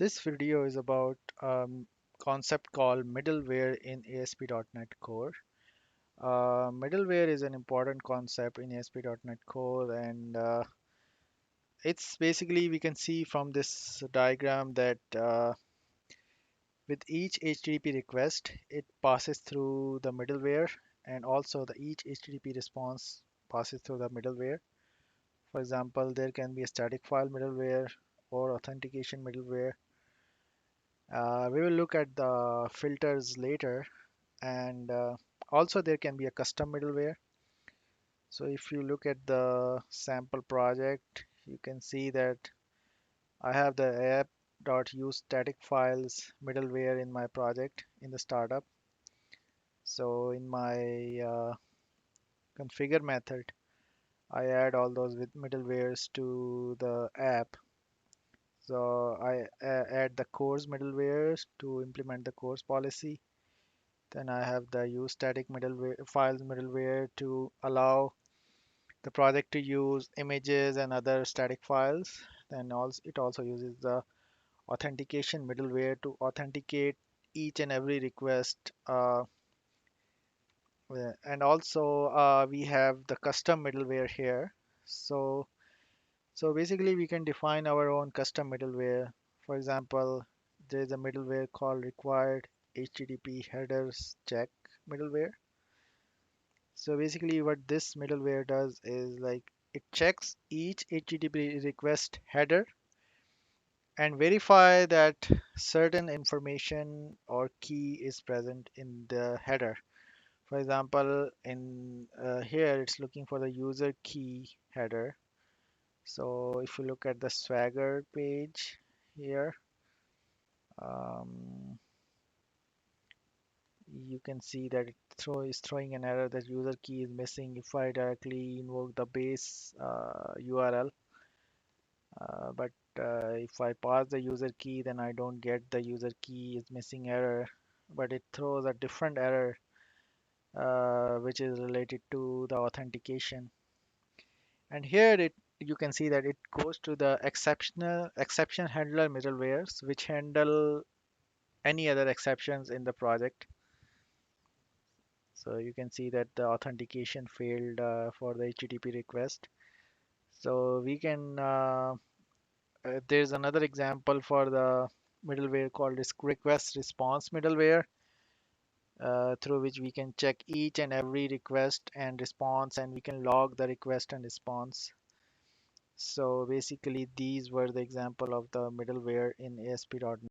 This video is about concept called middleware in ASP.NET Core. Middleware is an important concept in ASP.NET Core, and it's basically we can see from this diagram that with each HTTP request, it passes through the middleware, and also the each HTTP response passes through the middleware. For example, there can be a static file middleware or authentication middleware. We will look at the filters later, and also there can be a custom middleware. So if you look at the sample project, you can see that I have the app.use static files middleware in my project in the startup. So in my configure method, I add all those with middlewares to the app. So I add the course middlewares to implement the course policy. Then I have the use static middleware files middleware to allow the project to use images and other static files. Then also it also uses the authentication middleware to authenticate each and every request. And also we have the custom middleware here. So so basically we can define our own custom middleware. For example, there is a middleware called required HTTP headers check middleware. So basically what this middleware does is like it checks each HTTP request header and verify that certain information or key is present in the header. For example, in here it's looking for the user key header. So if you look at the Swagger page here, um, you can see that is throwing an error that user key is missing if I directly invoke the base URL. But if I pass the user key, then I don't get the user key is missing error, but it throws a different error which is related to the authentication. And here it you can see that it goes to the exception handler middlewares, which handle any other exceptions in the project. So you can see that the authentication failed for the HTTP request. So we can there's another example for the middleware called request response middleware, through which we can check each and every request and response, and we can log the request and response. So basically, these were the example of the middleware in ASP.NET.